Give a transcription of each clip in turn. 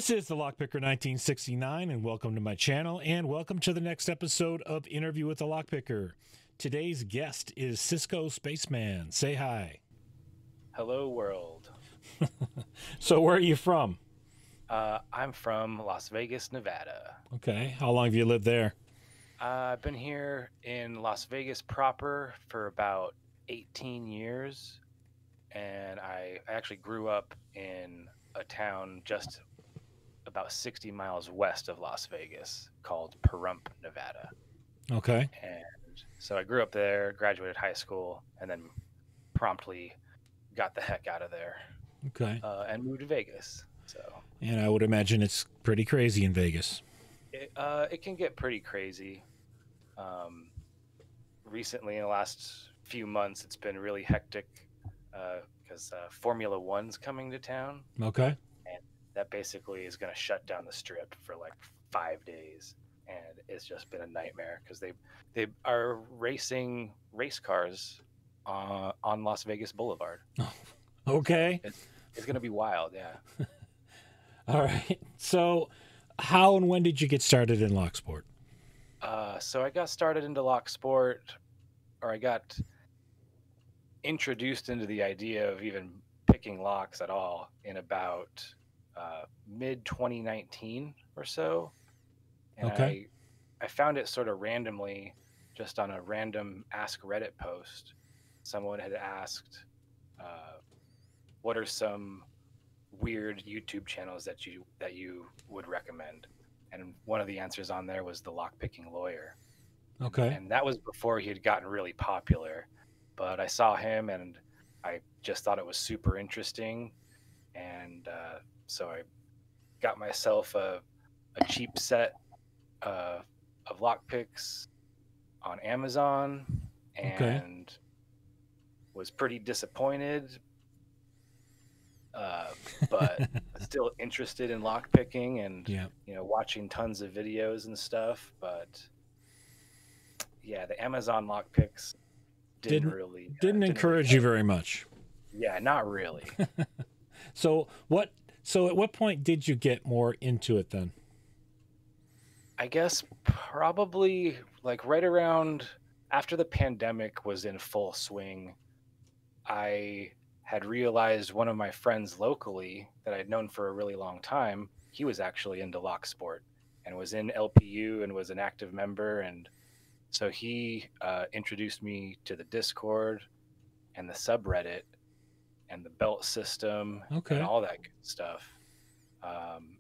This is the Lockpicker1969, and welcome to my channel, and welcome to the next episode of Interview with the Lockpicker. Today's guest is SiskoSpaceMan. Say hi. Hello, world. So, where are you from? I'm from Las Vegas, Nevada. Okay. How long have you lived there? I've been here in Las Vegas proper for about 18 years, and I actually grew up in a town just about 60 miles west of Las Vegas called Pahrump, Nevada. Okay. And so I grew up there, graduated high school, and then promptly got the heck out of there. Okay. And moved to Vegas. So. And I would imagine it's pretty crazy in Vegas. It can get pretty crazy. Recently, in the last few months, it's been really hectic because Formula One's coming to town. Okay. And that basically is going to shut down the strip for like 5 days. And it's just been a nightmare because they are racing race cars on Las Vegas Boulevard. Okay. It's going to be wild, yeah. All right. So, how and when did you get started in locksport? So I got started into locksport, or I got introduced into the idea of even picking locks at all in about mid 2019 or so. And Okay. I found it sort of randomly, just on a random Ask Reddit post. Someone had asked, what are some weird YouTube channels that you would recommend? And one of the answers on there was the Lockpicking Lawyer. Okay. And that was before he had gotten really popular. But I saw him and I just thought it was super interesting. And so I got myself a cheap set of lockpicks on Amazon and was pretty disappointed. But still interested in lockpicking and watching tons of videos and stuff. But yeah, the Amazon lockpicks didn't encourage you very much. Yeah, not really. So at what point did you get more into it then? I guess probably like right around after the pandemic was in full swing. I had realized one of my friends locally that I'd known for a really long time, he was actually into locksport and was in LPU and was an active member. And so he introduced me to the Discord and the subreddit and the belt system and all that good stuff.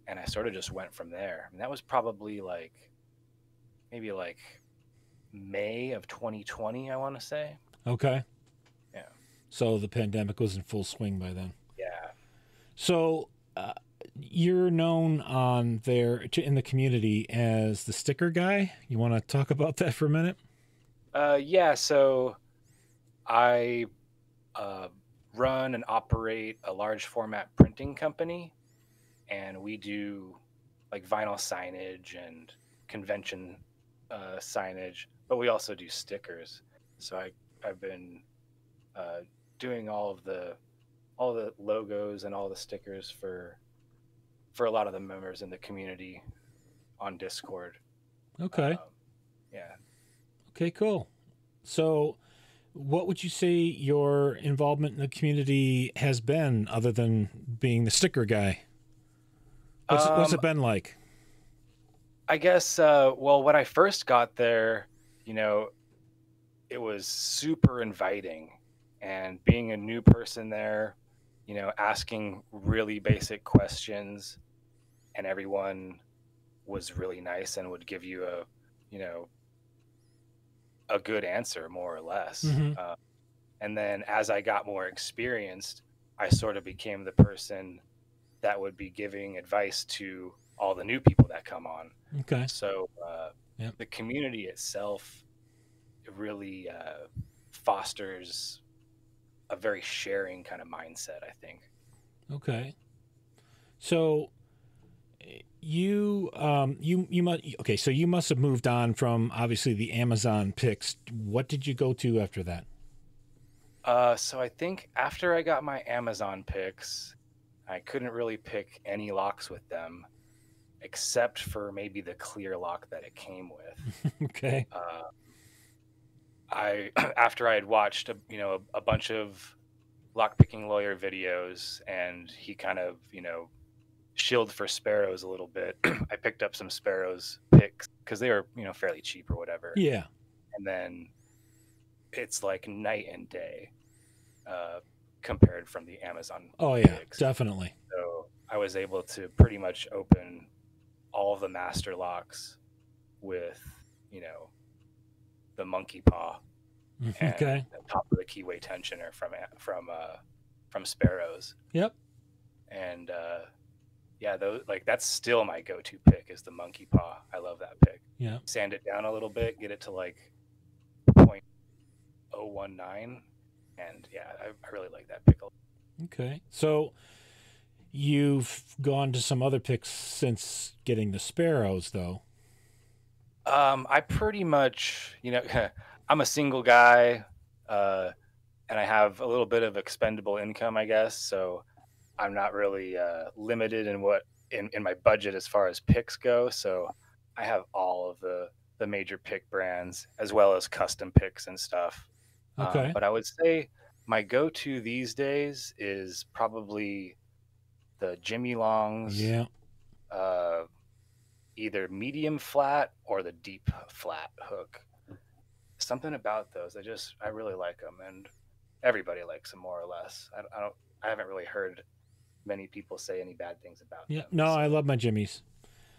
And I sort of just went from there. And that was probably maybe May of 2020, I want to say. Okay. Yeah. So the pandemic was in full swing by then. Yeah. So you're known on there in the community as the sticker guy. You want to talk about that for a minute? Yeah. So I run and operate a large format printing company, and we do like vinyl signage and convention signage, but we also do stickers. So I've been doing all the logos and all the stickers for a lot of the members in the community on Discord. Okay. Yeah. Okay, cool. So what would you say your involvement in the community has been other than being the sticker guy? What's it been like? I guess, well, when I first got there, it was super inviting. And being a new person there, asking really basic questions, and everyone was really nice and would give you a good answer, more or less. Mm-hmm. And then as I got more experienced, I sort of became the person that would be giving advice to all the new people that come on. Okay. So the community itself really fosters a very sharing kind of mindset, I think. Okay. So you must have moved on from obviously the Amazon picks. What did you go to after that? So I think after I got my Amazon picks, I couldn't really pick any locks with them. except for maybe the clear lock that it came with. Okay. I after I had watched a bunch of lockpicking lawyer videos, and he kind of shilled for sparrows a little bit. I picked up some sparrows picks because they were fairly cheap or whatever. Yeah. And then it's like night and day compared from the Amazon. Oh yeah, picks. definitely. So I was able to pretty much open all of the master locks with the monkey paw and Okay. the top of the keyway tensioner from sparrows. Yep. And yeah, those that's still my go-to pick is the monkey paw. I love that pick. Yeah. Sand it down a little bit, get it to like 0.019, and yeah, I really like that pick. Okay. So you've gone to some other picks since getting the sparrows, though. I pretty much, I'm a single guy, and I have a little bit of expendable income, I guess. So I'm not really limited in my budget as far as picks go. So I have all of the major pick brands as well as custom picks and stuff. Okay. But I would say my go-to these days is probably the Jimmy Longs. Yeah. Either medium flat or the deep flat hook. Something about those, I really like them, and everybody likes them more or less. I haven't really heard many people say any bad things about them. No, so, I love my Jimmies.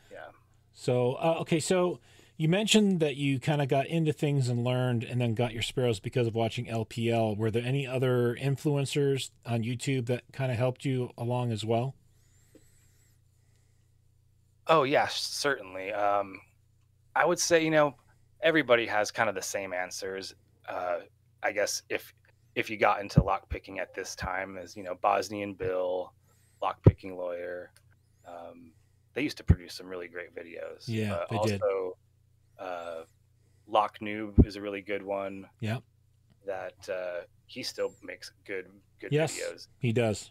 Yeah. So okay, so you mentioned that you kind of got into things and learned, and then got your sparrows because of watching LPL. Were there any other influencers on YouTube that kind of helped you along as well? Oh yeah, certainly. I would say everybody has kind of the same answers. I guess if you got into lock picking at this time, as Bosnian Bill, lock picking lawyer, they used to produce some really great videos. Yeah, they also, did. Lock Noob is a really good one. Yeah. That he still makes good Yes, videos. he does.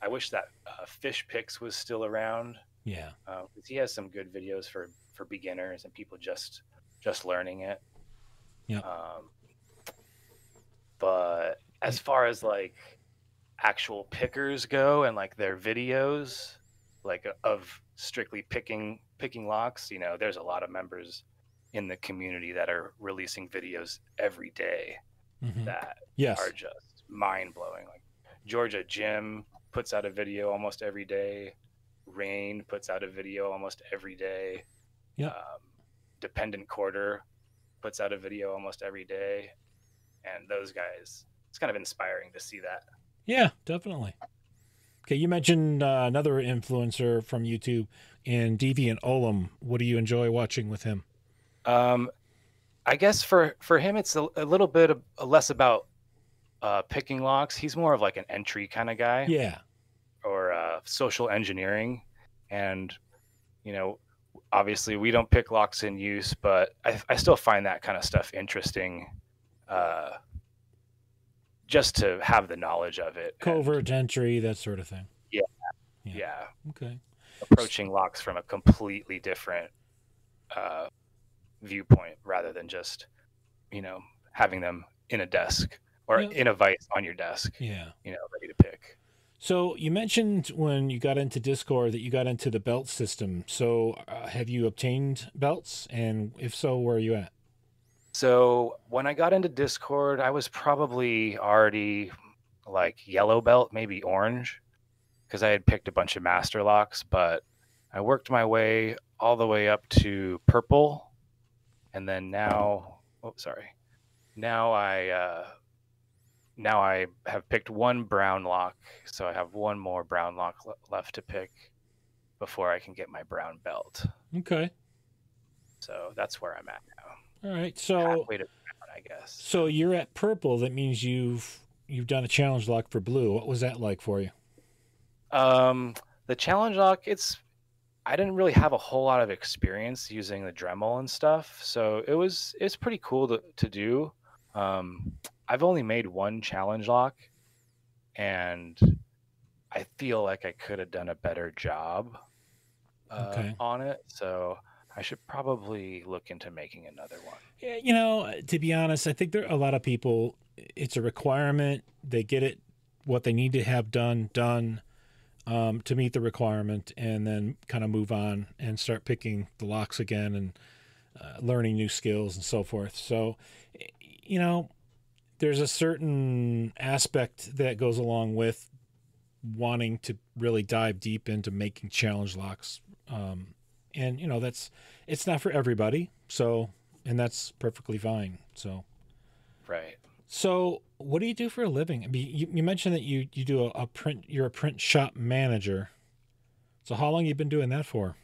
I wish that Fish Picks was still around. Yeah. Because he has some good videos for beginners and people just learning it. Yeah. But as far as like actual pickers go and like their videos, like of strictly picking locks, there's a lot of members in the community that are releasing videos every day that are just mind blowing. Like Georgia Jim puts out a video almost every day. Rain puts out a video almost every day. Yeah. Dependent Quarter puts out a video almost every day. And those guys, it's kind of inspiring to see that. Yeah, definitely. Okay, you mentioned another influencer from YouTube in Deviant Olem. What do you enjoy watching with him? I guess for him, it's a little bit less about picking locks. He's more of like an entry kind of guy. Yeah. Or social engineering. And, obviously we don't pick locks in use, but I still find that kind of stuff interesting. Just to have the knowledge of it. Covert entry, that sort of thing. Yeah. Okay. Approaching locks from a completely different viewpoint rather than just, having them in a desk or in a vise on your desk. Yeah. Ready to pick. So you mentioned when you got into Discord that you got into the belt system. So have you obtained belts? And if so, where are you at? So when I got into Discord, I was probably already like yellow belt, maybe orange, because I had picked a bunch of master locks, but I worked my way all the way up to purple. And then now I have picked one brown lock, so I have one more brown lock left to pick before I can get my brown belt. Okay. So that's where I'm at now. All right. So halfway to brown, I guess. So you're at purple. That means you've done a challenge lock for blue. What was that like for you? The challenge lock, I didn't really have a whole lot of experience using the Dremel and stuff, so it's pretty cool to do. I've only made one challenge lock, and I feel like I could have done a better job. Okay. on it, so I should probably look into making another one. Yeah, you know, to be honest, I think there are a lot of people. It's a requirement. They get it, what they need to have done to meet the requirement, and then kind of move on and start picking the locks again and learning new skills and so forth. So, you know, there's a certain aspect that goes along with wanting to really dive deep into making challenge locks. And, you know, it's not for everybody. So, and that's perfectly fine. So, Right. so what do you do for a living? I mean, you mentioned that you do a print, you're a print shop manager. So how long you been doing that for?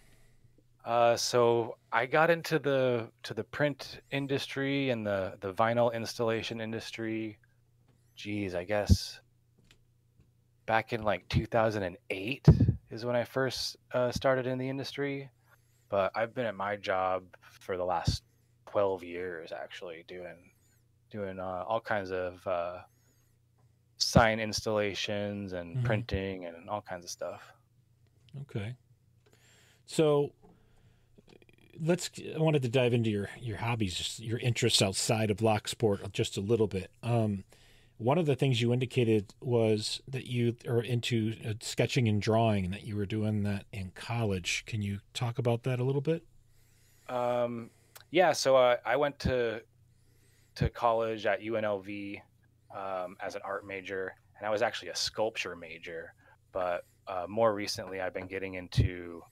So I got into the print industry and the vinyl installation industry. Geez, I guess back in like 2008 is when I first started in the industry. But I've been at my job for the last 12 years, actually, doing all kinds of sign installations and Mm-hmm. printing and all kinds of stuff. Okay. So I wanted to dive into your hobbies, just your interests outside of locksport just a little bit. One of the things you indicated was that you are into sketching and drawing, and that you were doing that in college. Can you talk about that a little bit? Um, yeah, so I went to college at UNLV as an art major, and I was actually a sculpture major. But more recently, I've been getting into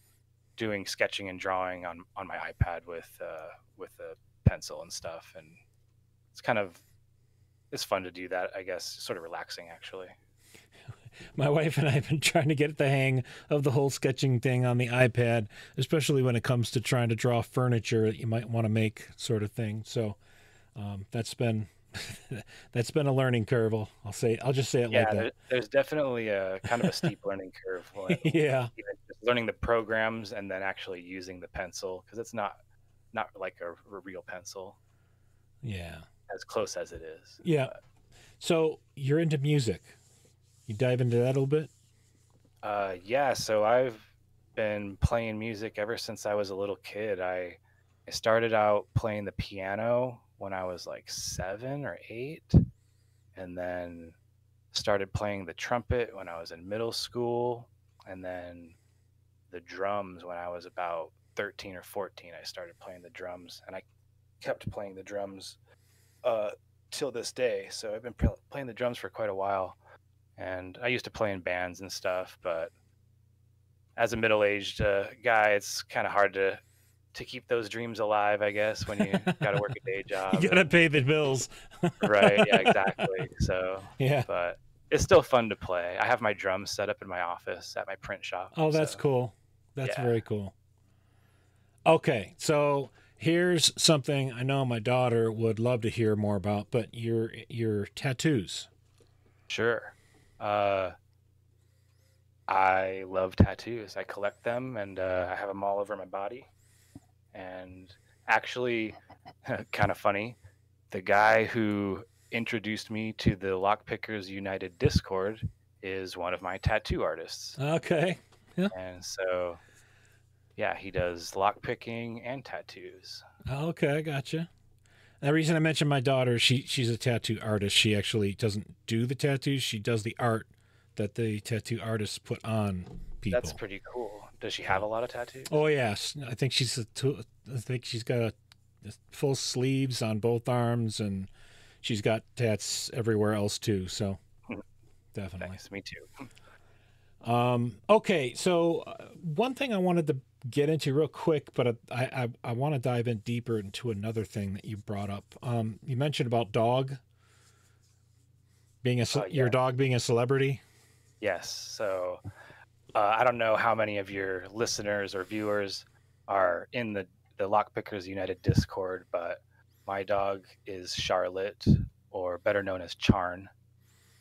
doing sketching and drawing on my iPad with a pencil and stuff, and it's kind of it's fun to do that. I guess sort of relaxing, actually. My wife and I have been trying to get the hang of the whole sketching thing on the iPad, especially when it comes to trying to draw furniture that you might want to make, sort of thing. So that's been that's been a learning curve. I'll just say it like Yeah, that. there's definitely a kind of a steep learning curve when Yeah, even just learning the programs and then actually using the pencil, because it's not like a real pencil yeah, as close as it is. yeah. But So you're into music. You dive into that a little bit. yeah, so I've been playing music ever since I was a little kid. I started out playing the piano when I was like 7 or 8, and then started playing the trumpet when I was in middle school, and then the drums when I was about 13 or 14. I started playing the drums, and I kept playing the drums uh, till this day. So I've been playing the drums for quite a while, and I used to play in bands and stuff. But as a middle-aged guy, it's kind of hard to keep those dreams alive, I guess, when you got to work a day You job. gotta And pay the bills. right, yeah, exactly. So, Yeah. but it's still fun to play. I have my drums set up in my office at my print shop. Oh, that's So cool. That's yeah. very cool. Okay, so here's something I know my daughter would love to hear more about, but your tattoos. Sure. Uh, I love tattoos. I collect them, and I have them all over my body. And actually, kind of funny, the guy who introduced me to the Lockpickers United Discord is one of my tattoo artists. Okay. Yeah. And so, yeah, he does lockpicking and tattoos. Okay, I gotcha. The reason I mentioned my daughter, she's a tattoo artist. She actually doesn't do the tattoos. She does the art that the tattoo artists put on That's people. pretty cool. Does she have a lot of tattoos? Oh yes, I think I think she's got full sleeves on both arms, and she's got tats everywhere else too. So definitely. Nice, me too. Okay, so one thing I wanted to get into real quick, but I want to dive in deeper into another thing that you brought up. You mentioned about your Yeah. dog being a celebrity. Yes. So I don't know how many of your listeners or viewers are in the Lockpickers United Discord, but my dog is Charlotte, or better known as Charn,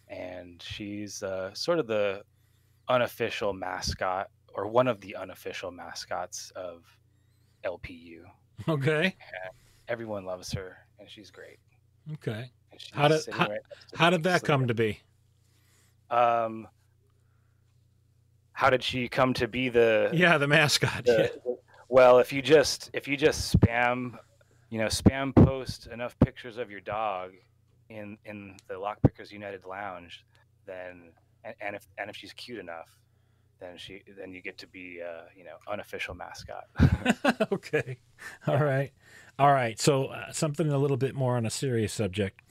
and she's sort of the unofficial mascot, or one of the unofficial mascots of LPU. Okay. Everyone loves her, and she's great. Okay. And How she's did sitting how, right next to how me, did that come sleeping. to be? Um, how did she come to be the Yeah, the mascot. Yeah. well, if you just spam, spam post enough pictures of your dog in the Lockpickers United Lounge, then and if she's cute enough, then you get to be unofficial mascot. Okay. All right. All right. So something a little bit more on a serious subject.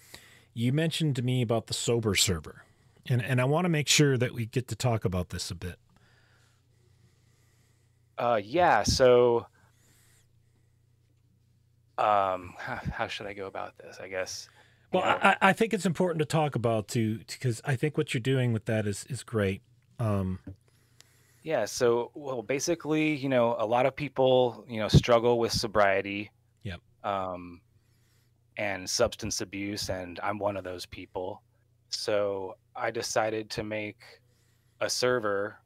You mentioned to me about the sober server, and I want to make sure that we get to talk about this a bit. Yeah. So, how should I go about this? I guess. Well, I think it's important to talk about too, because I think what you're doing with that is great. Yeah. So, well, basically, a lot of people, struggle with sobriety. Yep. And substance abuse, and I'm one of those people. So I decided to make a server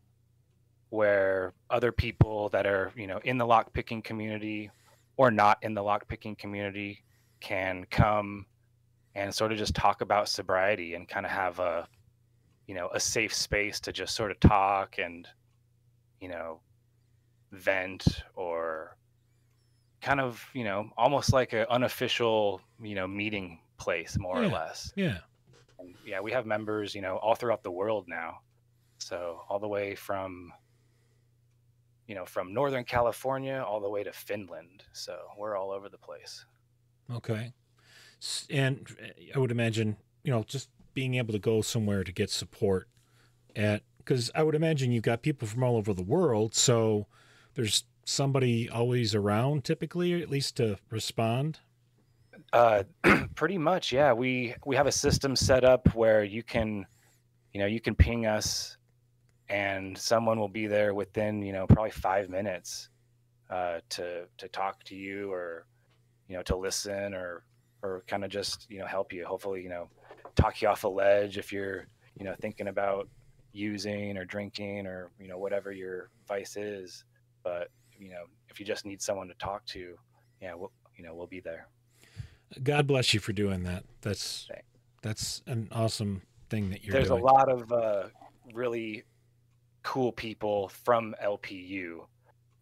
where other people that are, in the lockpicking community or not in the lockpicking community can come and sort of just talk about sobriety and kind of have a safe space to just sort of talk and, vent, or kind of, almost like an unofficial, meeting place, more or less. Yeah. And yeah, we have members, all throughout the world now. So all the way from, from Northern California all the way to Finland. So we're all over the place. Okay. And I would imagine, just being able to go somewhere to get support because I would imagine you've got people from all over the world. So there's somebody always around typically, or at least to respond. Pretty much. Yeah. We have a system set up where you can ping us and someone will be there within, probably 5 minutes, to talk to you, or, to listen, or kind of just, help you, hopefully, talk you off a ledge if you're, thinking about using or drinking, or, whatever your vice is. But, if you just need someone to talk to, yeah, we'll be there. God bless you for doing that. That's an awesome thing that you're doing. There's a lot of really cool people from LPU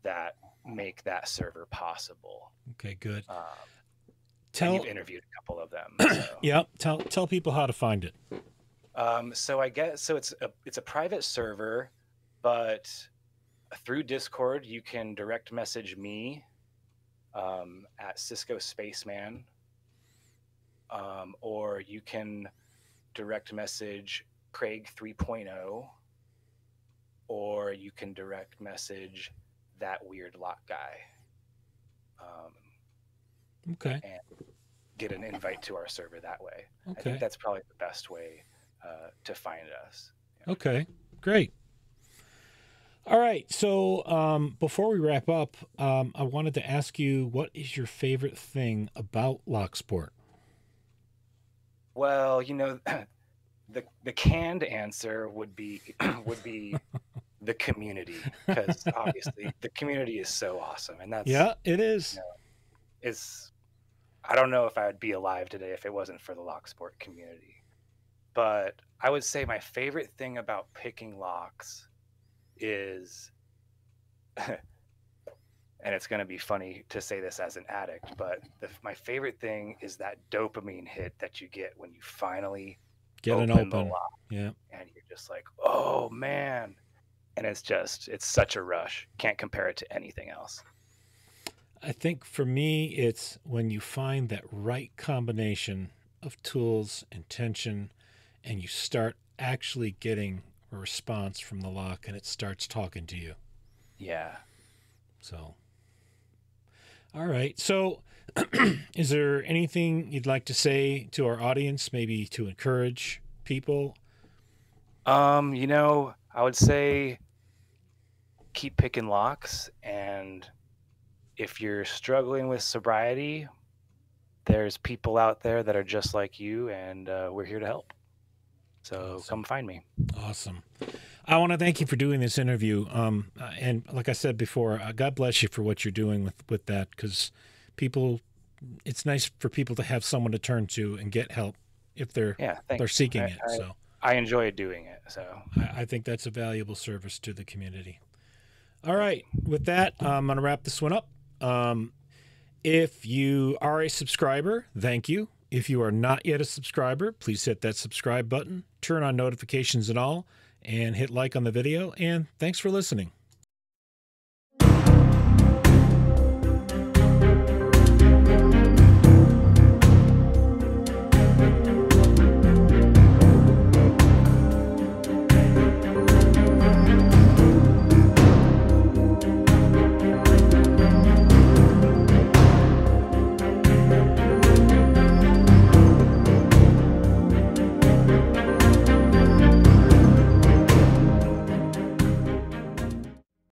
that make that server possible. Okay, good. You've interviewed a couple of them. So. Yeah, tell people how to find it. So I guess it's a private server, but through Discord you can direct message me at SiskoSpaceMan, or you can direct message Craig 3.0, or you can direct message ThatWeirdLockGuy. Okay. And get an invite to our server that way. Okay. I think that's probably the best way to find us. Yeah. Okay, great. All right. So before we wrap up, I wanted to ask you, what is your favorite thing about locksport? Well, the canned answer would be the community, because obviously the community is so awesome, and that's it is. I don't know if I would be alive today if it wasn't for the locksport community. But I would say my favorite thing about picking locks is, and it's going to be funny to say this as an addict, but my favorite thing is that dopamine hit that you get when you finally get an open the lock. Yeah. And you're just like, oh man. And it's such a rush. Can't compare it to anything else. I think for me, it's when you find that right combination of tools and tension, and you start actually getting a response from the lock, and it starts talking to you. Yeah. So, all right. So, is there anything you'd like to say to our audience, maybe to encourage people? I would say keep picking locks, and if you're struggling with sobriety, there's people out there that are just like you, and we're here to help. So come find me. Awesome. I want to thank you for doing this interview. And like I said before, God bless you for what you're doing with that, because it's nice for people to have someone to turn to and get help if they're seeking it. So I enjoy doing it. So I think that's a valuable service to the community. All right. With that, I'm going to wrap this one up. If you are a subscriber, thank you. If you are not yet a subscriber, please hit that subscribe button, turn on notifications and all, and hit like on the video. And thanks for listening.